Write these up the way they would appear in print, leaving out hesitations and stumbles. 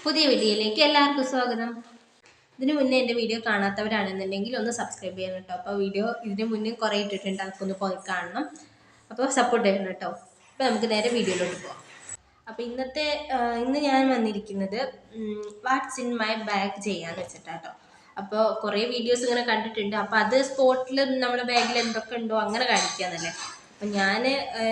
പുതിയ വീഡിയോയിലേക്ക് എല്ലാവർക്കും സ്വാഗതം. ഇതിനു മുന്നേ എൻ്റെ വീഡിയോ കാണാത്തവരാണെന്നുണ്ടെങ്കിൽ ഒന്ന് സബ്സ്ക്രൈബ് ചെയ്യണം കേട്ടോ. അപ്പോൾ വീഡിയോ ഇതിന് മുന്നേ കുറേ ഇട്ടിട്ടുണ്ട്, അതൊക്കെ പോയി കാണണം. അപ്പോൾ സപ്പോർട്ട് ചെയ്യണം കേട്ടോ. അപ്പോൾ നമുക്ക് നേരെ വീഡിയോയിലോട്ട് പോകാം. അപ്പോൾ ഇന്ന് ഞാൻ വന്നിരിക്കുന്നത് വാട്ട്സ് ഇൻ മൈ ബാഗ് ചെയ്യാന്ന് വെച്ചിട്ടാട്ടോ. അപ്പോൾ കുറേ വീഡിയോസ് ഇങ്ങനെ കണ്ടിട്ടുണ്ട്. അപ്പോൾ അത് സ്പോട്ടിൽ നമ്മുടെ ബാഗിൽ എന്തൊക്കെ ഉണ്ടോ അങ്ങനെ കാണിക്കാന്നല്ലേ. അപ്പം ഞാൻ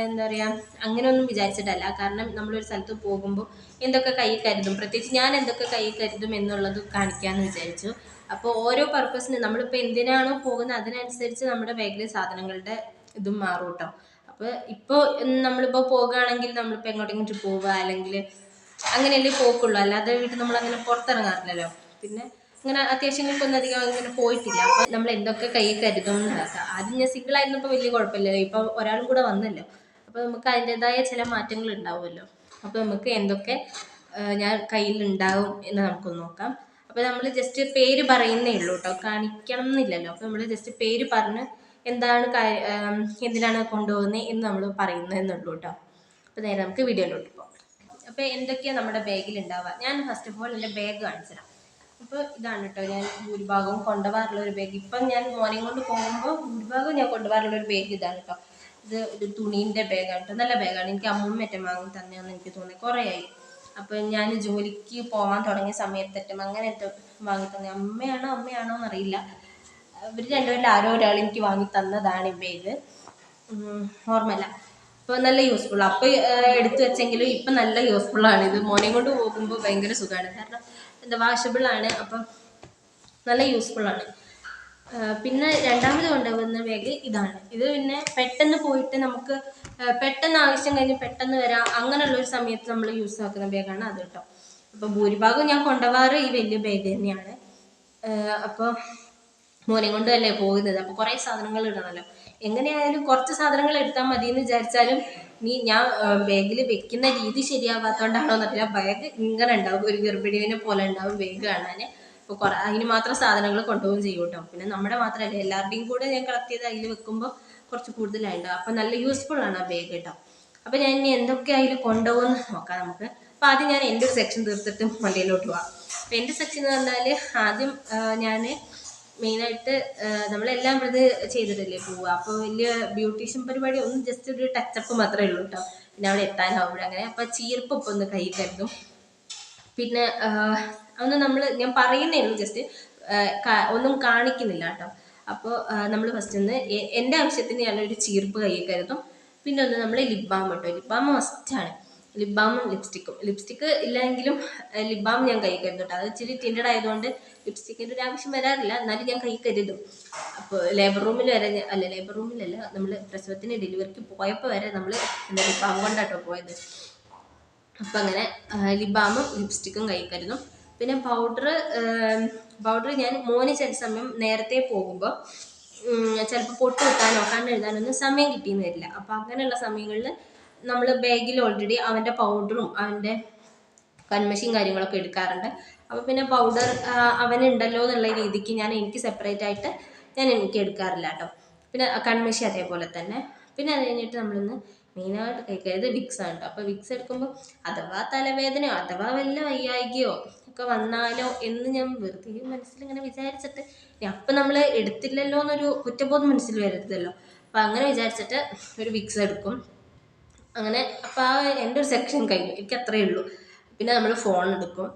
എന്താ പറയുക, അങ്ങനെയൊന്നും വിചാരിച്ചിട്ടല്ല. കാരണം നമ്മളൊരു സ്ഥലത്ത് പോകുമ്പോൾ എന്തൊക്കെ കൈ കരുതും, പ്രത്യേകിച്ച് ഞാൻ എന്തൊക്കെ കൈ കരുതും എന്നുള്ളത് കാണിക്കാമെന്ന് വിചാരിച്ചു. അപ്പോൾ ഓരോ പർപ്പസിന് നമ്മളിപ്പോൾ എന്തിനാണോ പോകുന്നത് അതിനനുസരിച്ച് നമ്മുടെ ബാഗിലെ സാധനങ്ങളുടെ ഇതും മാറും കേട്ടോ. അപ്പോൾ ഇപ്പോൾ നമ്മളിപ്പോൾ പോകുകയാണെങ്കിൽ നമ്മളിപ്പോൾ എങ്ങോട്ടെങ്കിലും പോവുക അല്ലെങ്കിൽ അങ്ങനെയല്ലേ പോക്കുള്ളൂ, അല്ലാതെ വീട്ടിൽ നമ്മളങ്ങനെ പുറത്തിറങ്ങാറില്ലല്ലോ. പിന്നെ അങ്ങനെ അത്യാവശ്യങ്ങൾക്കൊന്നും അധികം അങ്ങനെ പോയിട്ടില്ല. അപ്പോൾ നമ്മൾ എന്തൊക്കെ കൈ കരുതും ആദ്യം ഞാൻ സിംഗിളായിരുന്നപ്പോൾ വലിയ കുഴപ്പമില്ലല്ലോ. ഇപ്പം ഒരാളും കൂടെ വന്നല്ലോ, അപ്പോൾ നമുക്ക് അതിൻ്റെതായ ചില മാറ്റങ്ങൾ ഉണ്ടാവുമല്ലോ. അപ്പോൾ നമുക്ക് എന്തൊക്കെ ഞാൻ കയ്യിലുണ്ടാവും എന്ന് നമുക്കൊന്ന് നോക്കാം. അപ്പോൾ നമ്മൾ ജസ്റ്റ് പേര് പറയുന്നേ ഉള്ളൂ കേട്ടോ, കാണിക്കണം എന്നില്ലല്ലോ. അപ്പോൾ നമ്മൾ ജസ്റ്റ് പേര് പറഞ്ഞ് എന്താണ് എന്തിനാണ് കൊണ്ടുപോകുന്നത് എന്ന് നമ്മൾ പറയുന്നതെന്നുള്ളൂ കേട്ടോ. അപ്പോൾ നേരെ നമുക്ക് വീഡിയോയിലോട്ട് പോകാം. അപ്പോൾ എന്തൊക്കെയാണ് നമ്മുടെ ബാഗിൽ ഉണ്ടാവുക, ഞാൻ ഫസ്റ്റ് ഓഫ് ഓൾ എൻ്റെ ബാഗ് കാണിച്ചുതരാം. അപ്പോൾ ഇതാണ് കേട്ടോ ഞാൻ ഭൂരിഭാഗവും കൊണ്ടുപോകാറുള്ള ഒരു ബാഗ്. ഇപ്പം ഞാൻ മോർണിംഗ് കൊണ്ട് പോകുമ്പോൾ ഭൂരിഭാഗവും ഞാൻ കൊണ്ടുപോകാറുള്ള ഒരു ബാഗ് ഇതാണ് കേട്ടോ. ഇത് തുണീൻ്റെ ബാഗാണ് കേട്ടോ, നല്ല ബാഗാണ്. എനിക്ക് അമ്മൂമ്മ ഏറ്റവും വാങ്ങി തന്നെയാണെന്ന് എനിക്ക് തോന്നുന്നത്, കുറേ ആയി. അപ്പോൾ ഞാൻ ജോലിക്ക് പോകാൻ തുടങ്ങിയ സമയത്തേറ്റം അങ്ങനെ വാങ്ങി തന്നെ. അമ്മയാണോ എന്നറിയില്ല, ഇവർ രണ്ടുപേരിൽ ആരോ ഒരാൾ എനിക്ക് വാങ്ങി തന്നതാണ് ഈ ബാഗ്, ഓർമ്മയില്ല. അപ്പോൾ നല്ല യൂസ്ഫുൾ. അപ്പോൾ എടുത്തു വെച്ചെങ്കിലും ഇപ്പം നല്ല യൂസ്ഫുള്ളാണ്. ഇത് മോനെ കൊണ്ട് പോകുമ്പോൾ ഭയങ്കര സുഖമാണ്, കാരണം എന്താ വാഷബിളാണ്. അപ്പം നല്ല യൂസ്ഫുള്ളാണ്. പിന്നെ രണ്ടാമത് കൊണ്ടുപോകുന്ന ബാഗ് ഇതാണ്. ഇത് പിന്നെ പെട്ടെന്ന് പോയിട്ട് നമുക്ക് പെട്ടെന്ന് ആവശ്യം കഴിഞ്ഞ് പെട്ടെന്ന് വരാം, അങ്ങനെയുള്ളൊരു സമയത്ത് നമ്മൾ യൂസ് ആക്കുന്ന ബാഗാണ് അത് കേട്ടോ. അപ്പോൾ ഭൂരിഭാഗം ഞാൻ കൊണ്ടുപോകാറ് ഈ വലിയ ബാഗ് തന്നെയാണ്. അപ്പോൾ മോനെ കൊണ്ടല്ലേ പോകുന്നത്, അപ്പോൾ കുറേ സാധനങ്ങൾ ഇടണമല്ലോ. എങ്ങനെയായാലും കുറച്ച് സാധനങ്ങൾ എടുത്താൽ മതി എന്ന് വിചാരിച്ചാലും ഞാൻ ബാഗിൽ വെക്കുന്ന രീതി ശരിയാവാത്തതുകൊണ്ടാണോ എന്നറിയില്ല, ബാഗ് ഇങ്ങനെ ഉണ്ടാവും, ഒരു ഗർഭിണീനെ പോലെ ഉണ്ടാവും ബാഗ് കാണാൻ. അപ്പോൾ അതിന് മാത്രം സാധനങ്ങൾ കൊണ്ടുപോകും ചെയ്യും കേട്ടോ. പിന്നെ നമ്മുടെ മാത്രമല്ല, എല്ലാവരുടെയും കൂടെ ഞാൻ കളക്ട് ചെയ്ത് അതിൽ വെക്കുമ്പോൾ കുറച്ച് കൂടുതലായിട്ടുണ്ടാവും. അപ്പോൾ നല്ല യൂസ്ഫുൾ ആണ് ആ ബാഗ് കേട്ടോ. അപ്പോൾ ഞാൻ ഇനി എന്തൊക്കെ അതിൽ കൊണ്ടുപോകുമെന്ന് നോക്കാം നമുക്ക്. അപ്പോൾ ആദ്യം ഞാൻ എൻ്റെ ഒരു സെക്ഷൻ തീർത്തിട്ട് മണ്ടയിലോട്ട് പോവാം. അപ്പോൾ എൻ്റെ സെക്ഷൻ എന്ന് പറഞ്ഞാൽ ആദ്യം ഞാൻ മെയിനായിട്ട് നമ്മളെല്ലാം ഇത് ചെയ്തിട്ടല്ലേ പോവുക. അപ്പോൾ വലിയ ബ്യൂട്ടീഷ്യൻ പരിപാടി ഒന്നും, ജസ്റ്റ് ഒരു ടച്ചപ്പ് മാത്രമേ ഉള്ളൂ കേട്ടോ. പിന്നെ അവിടെ എത്താനാവുമ്പോൾ അങ്ങനെ. അപ്പോൾ ചീർപ്പ് ഇപ്പോൾ ഒന്ന് കൈ കരുതും. പിന്നെ ഞാൻ പറയുന്നേ ഉള്ളൂ, ജസ്റ്റ് ഒന്നും കാണിക്കുന്നില്ല കേട്ടോ. അപ്പോൾ നമ്മൾ ഫസ്റ്റ് ഒന്ന് എൻ്റെ ആവശ്യത്തിന് ഞാനൊരു ചീർപ്പ് കൈ കരുതും. പിന്നെ ഒന്ന് നമ്മൾ ലിപ് ബാം കേട്ടോ. ലിപ് ബാം മസ്റ്റാണ്. ലിപ് ബാമും ലിപ്സ്റ്റിക്ക് ഇല്ലെങ്കിലും ലിപ് ബാം ഞാൻ കൈ കരുതും കേട്ടോ. അത് ഇച്ചിരി ടിൻറ്റഡ് ആയതുകൊണ്ട് ലിപ്സ്റ്റിക്കിൻ്റെ ഒരു ആവശ്യം വരാറില്ല, എന്നാലും ഞാൻ കൈ കരുതും. അപ്പോൾ ലേബർ റൂമിലല്ല, നമ്മൾ പ്രസവത്തിന് ഡെലിവറിക്ക് പോയപ്പോൾ വരെ നമ്മൾ എന്താ ലിപ് ബാം കൊണ്ടാട്ടോ പോയത്. അപ്പം അങ്ങനെ ലിപ് ബാമും ലിപ്സ്റ്റിക്കും കൈ കരുതും. പിന്നെ പൗഡർ ഞാൻ മോന് ചില സമയം നേരത്തെ പോകുമ്പോൾ ചിലപ്പോൾ പൊട്ട് കുത്താനോ കണ്ണെഴുതാനൊന്നും സമയം കിട്ടിയെന്ന് വരില്ല. അപ്പം അങ്ങനെയുള്ള സമയങ്ങളിൽ നമ്മൾ ബാഗിൽ ഓൾറെഡി അവൻ്റെ പൗഡറും അവൻ്റെ കൺമഷിയും കാര്യങ്ങളൊക്കെ എടുക്കാറുണ്ട്. അപ്പോൾ പിന്നെ പൗഡർ അവനുണ്ടല്ലോ എന്നുള്ള രീതിക്ക് എനിക്ക് സെപ്പറേറ്റ് ആയിട്ട് എനിക്ക് എടുക്കാറില്ല കേട്ടോ. പിന്നെ കൺമഷി അതേപോലെ തന്നെ. പിന്നെ അത് കഴിഞ്ഞിട്ട് നമ്മളിന്ന് മെയിനായിട്ട് കഴിക്കരുത് വിക്സാണ് കേട്ടോ. അപ്പോൾ വിക്സ് എടുക്കുമ്പോൾ അഥവാ തലവേദനയോ അഥവാ വല്ല വയ്യായികയോ ഒക്കെ വന്നാലോ എന്ന് ഞാൻ വെറുതെ മനസ്സിലിങ്ങനെ വിചാരിച്ചിട്ട്, അപ്പം നമ്മൾ എടുത്തില്ലല്ലോ എന്നൊരു കുറ്റബോധം മനസ്സിൽ വരരുതല്ലോ. അപ്പം അങ്ങനെ വിചാരിച്ചിട്ട് ഒരു വിക്സ് എടുക്കും. അങ്ങനെ അപ്പോൾ എൻ്റെ ഒരു സെക്ഷൻ കഴിഞ്ഞു, എനിക്ക് അത്രയേ ഉള്ളൂ. പിന്നെ നമ്മൾ ഫോൺ എടുക്കും.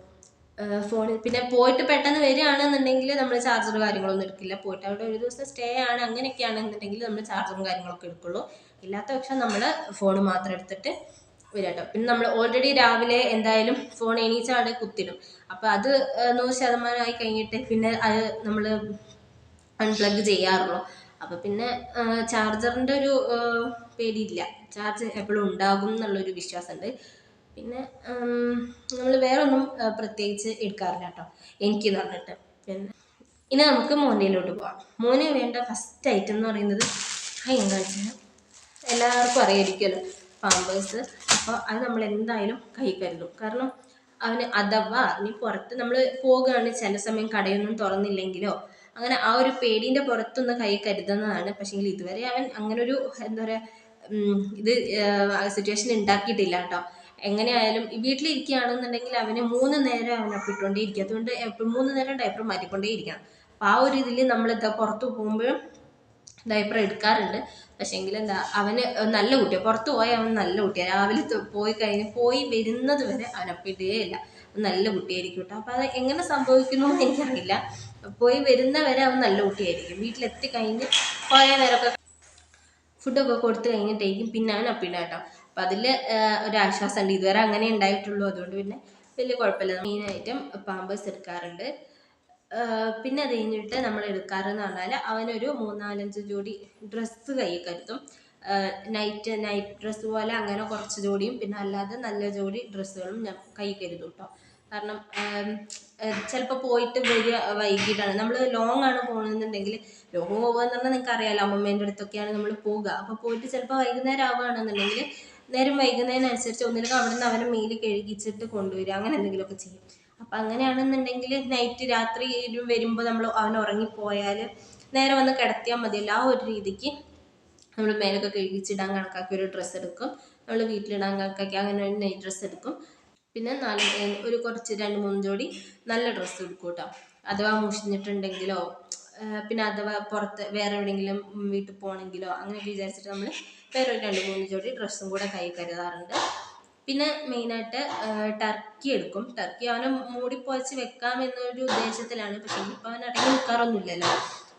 ഫോണിൽ പിന്നെ പോയിട്ട് പെട്ടെന്ന് വരികയാണെന്നുണ്ടെങ്കിൽ നമ്മൾ ചാർജർ കാര്യങ്ങളൊന്നും എടുക്കില്ല. പോയിട്ട് അവിടെ ഒരു ദിവസം സ്റ്റേ ആണ് അങ്ങനെയൊക്കെയാണെന്നുണ്ടെങ്കിൽ നമ്മൾ ചാർജറും കാര്യങ്ങളൊക്കെ എടുക്കുള്ളൂ. ഇല്ലാത്ത പക്ഷം നമ്മൾ ഫോൺ മാത്രം എടുത്തിട്ട് വരിക കേട്ടോ. പിന്നെ നമ്മൾ ഓൾറെഡി രാവിലെ എന്തായാലും ഫോൺ എണീച്ചാടെ കുത്തിടും. അപ്പോൾ അത് 100% കഴിഞ്ഞിട്ട് പിന്നെ അത് നമ്മൾ അൺപ്ലഗ് ചെയ്യാറുള്ളൂ. അപ്പോൾ പിന്നെ ചാർജറിൻ്റെ ഒരു പേടിയില്ല, ചാർജ് എപ്പോഴും ഉണ്ടാകും എന്നുള്ളൊരു വിശ്വാസമുണ്ട്. പിന്നെ നമ്മൾ വേറെ ഒന്നും പ്രത്യേകിച്ച് എടുക്കാറില്ല കേട്ടോ എനിക്കെന്ന് പറഞ്ഞിട്ട്. പിന്നെ ഇനി നമുക്ക് മോൻ്റെയിലോട്ട് പോവാം. മോന് വേണ്ട ഫസ്റ്റ് ഐറ്റം എന്ന് പറയുന്നത് എന്താണെന്ന് എല്ലാവർക്കും അറിയായിരിക്കുമല്ലോ, പാമ്പേഴ്സ്. അപ്പോൾ അത് നമ്മൾ എന്തായാലും കൈ കരുതും. കാരണം അവന് അഥവാ ഇനി പുറത്ത് നമ്മൾ പോകുകയാണ്, ചില സമയം കടയൊന്നും തുറന്നില്ലെങ്കിലോ അങ്ങനെ ആ ഒരു പേടീൻ്റെ പുറത്തൊന്ന് കൈ കരുതുന്നതാണ്. പക്ഷേങ്കിൽ ഇതുവരെ അവൻ അങ്ങനൊരു എന്താ പറയുക ഇത് സിറ്റുവേഷൻ ഉണ്ടാക്കിയിട്ടില്ല കേട്ടോ. എങ്ങനെയായാലും വീട്ടിലിരിക്കുകയാണെന്നുണ്ടെങ്കിൽ അവന് 3 നേരം അവൻ അപ്പിട്ടുകൊണ്ടേ ഇരിക്കും. അതുകൊണ്ട് എപ്പോഴും 3 നേരം ഡയപ്പർ മാറ്റിക്കൊണ്ടേ ഇരിക്കണം. അപ്പം ആ ഒരു ഇതിൽ നമ്മളിതാ പുറത്ത് പോകുമ്പോഴും ഡയപ്പർ എടുക്കാറുണ്ട്. പക്ഷെ എങ്കിലെന്താ അവന് നല്ല കുട്ടിയാണ്, പുറത്ത് പോയാൽ അവൻ നല്ല കുട്ടിയാണ്. രാവിലെ പോയി കഴിഞ്ഞ് പോയി വരുന്നത് വരെ അവൻ അപ്പിടുകയില്ല, നല്ല കുട്ടിയായിരിക്കും കേട്ടോ. അപ്പം അത് എങ്ങനെ സംഭവിക്കുന്നു എന്ന് എനിക്കറിയില്ല. പോയി വരുന്ന വരെ അവൻ നല്ല കുട്ടിയായിരിക്കും. വീട്ടിലെത്തി കഴിഞ്ഞ് കുറേ നേരമൊക്കെ ഫുഡൊക്കെ കൊടുത്തു കഴിഞ്ഞിട്ടായിരിക്കും പിന്നെ അവൻ അപ്പിടുക കേട്ടോ. അപ്പം അതിൽ ഒരാശ്വാസമുണ്ട്. ഇതുവരെ അങ്ങനെ ഉണ്ടായിട്ടുള്ളൂ, അതുകൊണ്ട് പിന്നെ വലിയ കുഴപ്പമില്ല. മെയിനായിട്ടും പാമ്പേഴ്സ് എടുക്കാറുണ്ട്. പിന്നെ അത് കഴിഞ്ഞിട്ട് നമ്മൾ എടുക്കാറെന്ന് പറഞ്ഞാൽ അവനൊരു 3-4-5 ജോഡി ഡ്രസ്സ് കൈ കരുതും. നൈറ്റ് ഡ്രസ്സ് പോലെ അങ്ങനെ കുറച്ച് ജോഡിയും പിന്നെ അല്ലാതെ നല്ല ജോഡി ഡ്രസ്സുകളും ഞാൻ കൈ കരുതും കേട്ടോ. കാരണം ചിലപ്പോൾ പോയിട്ട് വരിക വൈകിട്ടാണ്. നമ്മൾ ലോങ് ആണ് പോകണമെന്നുണ്ടെങ്കിൽ, ലോങ് പോകുക എന്ന് പറഞ്ഞാൽ നിങ്ങൾക്ക് അറിയാമല്ലോ, അമ്മമ്മേൻ്റെ അടുത്തൊക്കെയാണ് നമ്മൾ പോവുക. അപ്പോൾ പോയിട്ട് ചിലപ്പോൾ വൈകുന്നേരം ആവുകയാണെന്നുണ്ടെങ്കിൽ നേരം വൈകുന്നതിനനുസരിച്ച് ഒന്നില്ലെങ്കിൽ അവിടെ നിന്ന് അവനെ മേല് കഴുകിച്ചിട്ട് കൊണ്ടുവരിക, അങ്ങനെ എന്തെങ്കിലുമൊക്കെ ചെയ്യും. അപ്പം അങ്ങനെയാണെന്നുണ്ടെങ്കിൽ നൈറ്റ് രാത്രി വരുമ്പോൾ നമ്മൾ അവൻ ഉറങ്ങിപ്പോയാൽ നേരെ വന്ന് കിടത്തിയാൽ മതിയല്ലോ. ആ ഒരു രീതിക്ക് നമ്മൾ മേലൊക്കെ കഴുകിച്ചിടാൻ കണക്കാക്കി ഒരു ഡ്രസ്സ് എടുക്കും. നമ്മൾ വീട്ടിലിടാൻ കണക്കാക്കി അങ്ങനെ ഒരു നൈറ്റ് ഡ്രസ്സ് എടുക്കും. പിന്നെ ഒരു കുറച്ച് 2-3 ജോഡി നല്ല ഡ്രസ്സ് എടുക്കും കേട്ടോ. അഥവാ മുഷിഞ്ഞിട്ടുണ്ടെങ്കിലോ പിന്നെ അഥവാ പുറത്ത് വേറെ എവിടെയെങ്കിലും വീട്ടിൽ പോകണമെങ്കിലോ അങ്ങനെയൊക്കെ വിചാരിച്ചിട്ട് നമ്മൾ വേറെ ഒരു 2-3 ജോഡി ഡ്രസ്സും കൂടെ കൈ കരുതാറുണ്ട്. പിന്നെ മെയിനായിട്ട് ടർക്കി എടുക്കും. ടർക്കി അവനെ മൂടിപ്പൊളിച്ച് വെക്കാം എന്നൊരു ഉദ്ദേശത്തിലാണ്. പക്ഷേ ഇപ്പം അവൻ അടങ്ങി നിൽക്കാറൊന്നുമില്ലല്ലോ,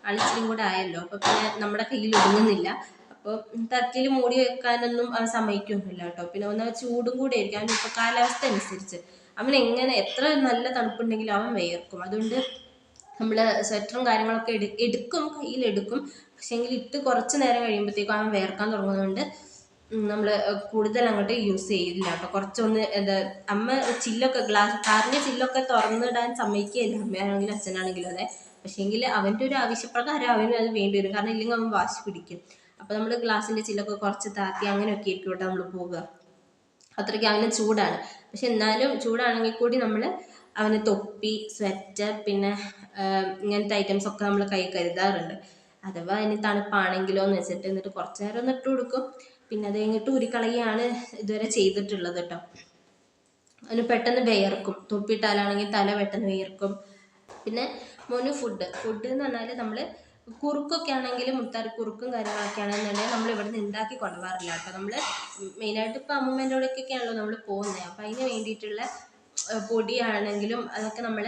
അളിച്ചിലും കൂടെ ആയല്ലോ. അപ്പോൾ പിന്നെ നമ്മുടെ കയ്യിൽ ഒതുങ്ങുന്നില്ല. അപ്പോൾ ടർക്കിയിൽ മൂടി വെക്കാനൊന്നും അവൻ സമ്മതിക്കൊന്നുമില്ല കേട്ടോ. പിന്നെ ഒന്ന് ചൂടും കൂടെ ആയിരിക്കും അവനിപ്പോൾ കാലാവസ്ഥ അനുസരിച്ച്. അവൻ എങ്ങനെ എത്ര നല്ല തണുപ്പുണ്ടെങ്കിലും അവൻ വിയർക്കും. അതുകൊണ്ട് നമ്മൾ സ്വെറ്ററും കാര്യങ്ങളൊക്കെ എടുക്കും, കയ്യിലെടുക്കും. പക്ഷേങ്കിൽ ഇട്ട് കുറച്ച് നേരം കഴിയുമ്പോഴത്തേക്കും അവൻ വിയർക്കാൻ തുടങ്ങുന്നതുകൊണ്ട് നമ്മൾ കൂടുതൽ അങ്ങോട്ട് യൂസ് ചെയ്യില്ല കേട്ടോ. കുറച്ചൊന്ന് അമ്മ ചില്ലൊക്കെ കാറിൻ്റെ ചില്ലൊക്കെ തുറന്നിടാൻ സമ്മതിക്കുകയില്ല, അമ്മയാണെങ്കിലും അച്ഛനാണെങ്കിലും അതെ. പക്ഷേങ്കിൽ അവൻ്റെ ഒരു ആവശ്യപ്രകാരം അവന് അത് വേണ്ടി വരും. കാരണം ഇല്ലെങ്കിൽ അവൻ വാശി പിടിക്കും. അപ്പോൾ നമ്മൾ ഗ്ലാസിൻ്റെ ചില്ലൊക്കെ കുറച്ച് താത്തി അങ്ങനെയൊക്കെ ആയിരിക്കും കേട്ടോ നമ്മൾ പോവുക. അത്രയ്ക്ക് അവന് ചൂടാണ്. പക്ഷെ എന്നാലും ചൂടാണെങ്കിൽ കൂടി നമ്മൾ അവന് തൊപ്പി, സ്വെറ്റർ പിന്നെ ഇങ്ങനത്തെ ഐറ്റംസ് ഒക്കെ നമ്മൾ കൈ കരുതാറുണ്ട്. അഥവാ ഇനി തണുപ്പാണെങ്കിലോ എന്ന് വെച്ചിട്ട്. എന്നിട്ട് കുറച്ച് നേരം ഒന്ന് ഇട്ട് കൊടുക്കും. പിന്നെ അത് കഴിഞ്ഞിട്ട് ഊരിക്കളയാണ് ഇതുവരെ ചെയ്തിട്ടുള്ളത് കേട്ടോ. അവന് പെട്ടെന്ന് വിയർക്കും, തൊപ്പിയിട്ടാലാണെങ്കിൽ തല പെട്ടെന്ന് വിയർക്കും. പിന്നെ മോന് ഫുഡ് എന്ന് പറഞ്ഞാൽ നമ്മൾ കുറുക്കൊക്കെ ആണെങ്കിൽ മുത്താറി കുറുക്കും കാര്യങ്ങളൊക്കെ ആണെന്നുണ്ടെങ്കിൽ നമ്മൾ ഇവിടെ നിന്ന് ഉണ്ടാക്കി കൊണ്ടുപോകാറില്ല കേട്ടോ. നമ്മൾ മെയിനായിട്ട് ഇപ്പോൾ അമ്മൂമ്മേൻ്റെ അവിടേക്കൊക്കെയാണല്ലോ നമ്മൾ പോകുന്നത്. അപ്പം അതിന് വേണ്ടിയിട്ടുള്ള പൊടിയാണെങ്കിലും അതൊക്കെ നമ്മൾ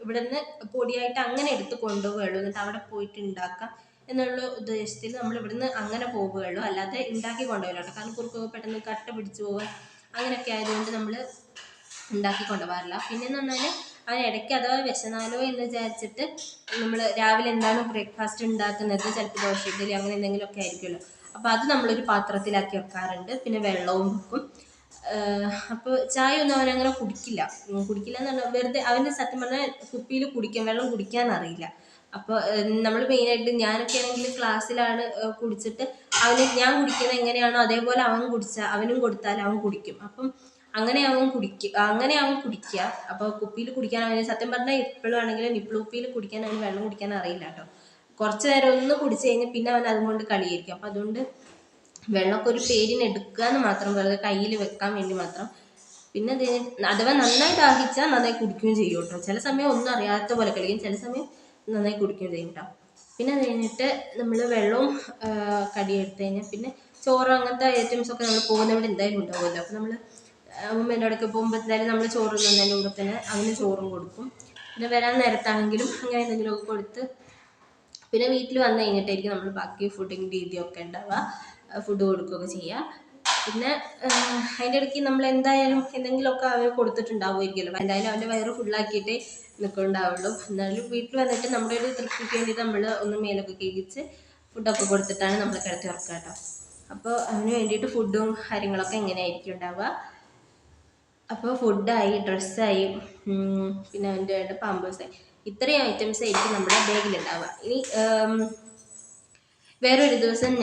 ഇവിടെ നിന്ന് പൊടിയായിട്ട് അങ്ങനെ എടുത്ത് കൊണ്ടുപോവുകയുള്ളൂ. എന്നിട്ട് അവിടെ പോയിട്ട് ഉണ്ടാക്കാം എന്നുള്ള ഉദ്ദേശത്തിൽ നമ്മൾ ഇവിടുന്ന് അങ്ങനെ പോവുകയുള്ളൂ, അല്ലാതെ ഉണ്ടാക്കി കൊണ്ടുപോകില്ല കേട്ടോ. കാരണം കുറുക്കൊക്കെ പെട്ടെന്ന് കട്ട പിടിച്ചു പോവുക അങ്ങനെയൊക്കെ ആയതുകൊണ്ട് നമ്മൾ ഉണ്ടാക്കി കൊണ്ടുപോകാറില്ല. പിന്നെയെന്ന് പറഞ്ഞാൽ അവൻ ഇടയ്ക്ക് അഥവാ വിശന്നാലോ എന്ന് വിചാരിച്ചിട്ട് നമ്മൾ രാവിലെ എന്താണ് ബ്രേക്ക്ഫാസ്റ്റ് ഉണ്ടാക്കുന്നത്, ചിലപ്പോൾ ദോശ ഇഡ്ഡലി അങ്ങനെ എന്തെങ്കിലുമൊക്കെ ആയിരിക്കുമല്ലോ. അപ്പോൾ അത് നമ്മളൊരു പാത്രത്തിലാക്കി വെക്കാറുണ്ട്. പിന്നെ വെള്ളവും വെക്കും. അപ്പോൾ ചായ ഒന്നും അവനങ്ങനെ കുടിക്കില്ല എന്ന് പറഞ്ഞാൽ വെറുതെ അവൻ്റെ സത്യം പറഞ്ഞാൽ കുപ്പിയിൽ വെള്ളം കുടിക്കാൻ അറിയില്ല. അപ്പോൾ നമ്മൾ മെയിനായിട്ട് ഞാനൊക്കെ ആണെങ്കിൽ ക്ലാസ്സിലാണ് കുടിച്ചിട്ട് ഞാൻ കുടിക്കുന്നത് എങ്ങനെയാണോ അതേപോലെ അവനും കൊടുത്താൽ അവൻ കുടിക്കും. അപ്പം അങ്ങനെ അവൻ കുടിക്കുക. അപ്പോൾ കുപ്പിയിൽ കുടിക്കാൻ അവന് സത്യം പറഞ്ഞാൽ ഇപ്പോഴും ആണെങ്കിലും നിപ്പിൾ കുപ്പിയിൽ കുടിക്കാൻ അവന് വെള്ളം കുടിക്കാൻ അറിയില്ല കേട്ടോ. കുറച്ച് നേരം ഒന്ന് കുടിച്ച് കഴിഞ്ഞാൽ പിന്നെ അവൻ അതുകൊണ്ട് കളിയായിരിക്കും. അപ്പം അതുകൊണ്ട് വെള്ളമൊക്കെ ഒരു പേരിന് എടുക്കുക എന്ന് മാത്രം, വെറുതെ കയ്യിൽ വെക്കാൻ വേണ്ടി മാത്രം. പിന്നെ അഥവാ നന്നായി ദാഹിച്ചാൽ നന്നായി കുടിക്കുകയും ചെയ്യും കേട്ടോ. ചില സമയം ഒന്നും അറിയാത്ത പോലെ കളിക്കും, ചില സമയം നന്നായി കുടിക്കുകയും ചെയ്യും കേട്ടോ. പിന്നെ അത് കഴിഞ്ഞിട്ട് നമ്മൾ വെള്ളവും കടിയെടുത്ത് കഴിഞ്ഞാൽ പിന്നെ ചോറ് അങ്ങനത്തെ ഐറ്റംസൊക്കെ നമ്മൾ പോകുന്നവിടെ എന്തായാലും ഉണ്ടാവുമല്ലോ. അപ്പോൾ നമ്മൾ അമ്മേൻ്റെ അവിടെയൊക്കെ പോകുമ്പോൾ എന്തായാലും നമ്മൾ ചോറ് തിന്നതിൻ്റെ കൂടെ തന്നെ അവന് ചോറും കൊടുക്കും. പിന്നെ വരാൻ നേരത്താണെങ്കിലും അങ്ങനെ എന്തെങ്കിലുമൊക്കെ കൊടുത്ത് പിന്നെ വീട്ടിൽ വന്നു കഴിഞ്ഞിട്ടായിരിക്കും നമ്മൾ ബാക്കി ഫുഡിങ് രീതിയൊക്കെ ഉണ്ടാവുക, ഫുഡ് കൊടുക്കുകയൊക്കെ ചെയ്യുക. പിന്നെ അതിൻ്റെ ഇടയ്ക്ക് നമ്മൾ എന്തായാലും എന്തെങ്കിലുമൊക്കെ അവർ കൊടുത്തിട്ടുണ്ടാവുമായിരിക്കുമല്ലോ. എന്തായാലും അവൻ്റെ വയറ് ഫുള്ളാക്കിയിട്ടേ നിൽക്കുന്നുണ്ടാവുള്ളൂ. എന്നാലും വീട്ടിൽ വന്നിട്ട് നമ്മുടെ ഒരു തൃപ്തിക്ക് വേണ്ടി നമ്മൾ ഒന്ന് മേലൊക്കെ കഴിച്ച് ഫുഡൊക്കെ കൊടുത്തിട്ടാണ് നമ്മൾ കിടത്തി ഉറക്കുക കേട്ടോ. അപ്പോൾ അതിന് വേണ്ടിയിട്ട് ഫുഡും കാര്യങ്ങളൊക്കെ എങ്ങനെയായിരിക്കും ഉണ്ടാവുക. അപ്പോൾ ഫുഡായി, ഡ്രസ്സായി, പിന്നെ അവൻ്റെ പാമ്പേഴ്സായി, ഇത്രയും ഐറ്റംസ് ആയിരിക്കും നമ്മുടെ ബാഗിലുണ്ടാവുക. ഇനി വേറൊരു ദിവസം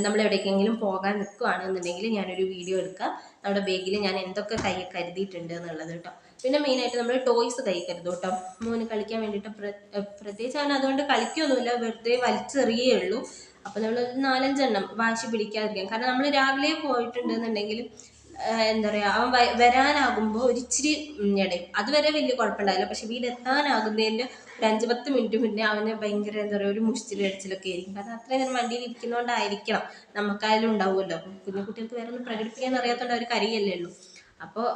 നമ്മൾ എവിടേക്കെങ്കിലും പോകാൻ നിൽക്കുകയാണെന്നുണ്ടെങ്കിൽ ഞാനൊരു വീഡിയോ എടുക്കാം നമ്മുടെ ബാഗിൽ ഞാൻ എന്തൊക്കെ കൈ കരുതിയിട്ടുണ്ട് എന്നുള്ളത് കേട്ടോ. പിന്നെ മെയിനായിട്ട് നമ്മൾ ടോയ്സ് കൈ കരുതും കേട്ടോ. മോന് കളിക്കാൻ വേണ്ടിയിട്ട് പ്രത്യേകിച്ച് അവൻ അതുകൊണ്ട് കളിക്കുകയൊന്നുമില്ല, വെറുതെ വലിച്ചെറിയേ ഉള്ളൂ. അപ്പോൾ നമ്മൾ 4-5 എണ്ണം വാശി പിടിക്കാതിരിക്കാം. കാരണം നമ്മൾ രാവിലെ പോയിട്ടുണ്ടെന്നുണ്ടെങ്കിൽ എന്താ പറയുക, അവൻ വരാനാകുമ്പോൾ ഒരു ഇച്ചിരി ഇടയും. അതുവരെ വലിയ കുഴപ്പമുണ്ടാവില്ല. പക്ഷെ വീട് എത്താനാകുന്നതിൻ്റെ ഒരു 5-10 മിനിറ്റ് മുന്നേ അവന് ഭയങ്കര എന്താ പറയുക ഒരു മുഷ്ടിൽ അടിച്ചിലൊക്കെ ആയിരിക്കും. കാരണം അത്രയും നേരം വണ്ടിയിൽ ഇരിക്കുന്നതുകൊണ്ടായിരിക്കണം. നമുക്കായാലും ഉണ്ടാവുമല്ലോ. അപ്പം കുഞ്ഞു കുട്ടികൾക്ക് വേറെ ഒന്നും പ്രകടിപ്പിക്കാൻ അറിയാത്തതുകൊണ്ട് അവർ കരയല്ലേ ഉള്ളൂ. അപ്പോൾ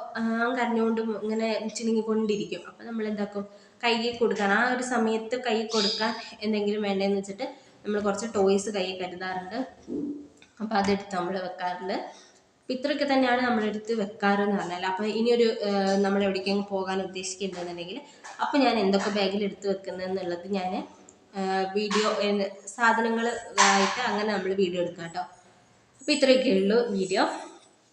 അവൻ കരഞ്ഞുകൊണ്ടും ഇങ്ങനെ ചിണുങ്ങിക്കൊണ്ടിരിക്കും. അപ്പം നമ്മൾ എന്താക്കും, കയ്യിൽ കൊടുക്കാൻ ആ ഒരു സമയത്ത് കൈ കൊടുക്കാൻ എന്തെങ്കിലും വേണ്ടതെന്ന് വെച്ചിട്ട് നമ്മൾ കുറച്ച് ടോയ്സ് കയ്യിൽ കരുതാറുണ്ട്. അപ്പോൾ അതെടുത്ത് നമ്മൾ വെക്കാറുണ്ട്. അപ്പം ഇത്രയൊക്കെ തന്നെയാണ് നമ്മളെടുത്ത് വെക്കാറെന്ന് പറഞ്ഞാൽ. അപ്പോൾ ഇനിയൊരു നമ്മൾ എവിടേക്കെങ്കിലും പോകാൻ ഉദ്ദേശിക്കുന്നുണ്ടെന്നുണ്ടെങ്കിൽ അപ്പോൾ ഞാൻ എന്തൊക്കെ ബാഗിൽ എടുത്ത് വെക്കുന്നതെന്നുള്ളത് ഞാൻ വീഡിയോ സാധനങ്ങൾ ആയിട്ട് അങ്ങനെ നമ്മൾ വീഡിയോ എടുക്കാം കേട്ടോ. അപ്പോൾ ഇത്രയൊക്കെ ഉള്ളൂ വീഡിയോ.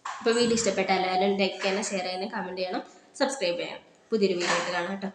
അപ്പോൾ വീഡിയോ ഇഷ്ടപ്പെട്ട എല്ലാവരും ലൈക്ക് ചെയ്യണം, ഷെയർ ചെയ്യണം, കമൻറ്റ് ചെയ്യണം, സബ്സ്ക്രൈബ് ചെയ്യണം. പുതിയൊരു വീഡിയോ ആയിട്ട് കാണാം കേട്ടോ.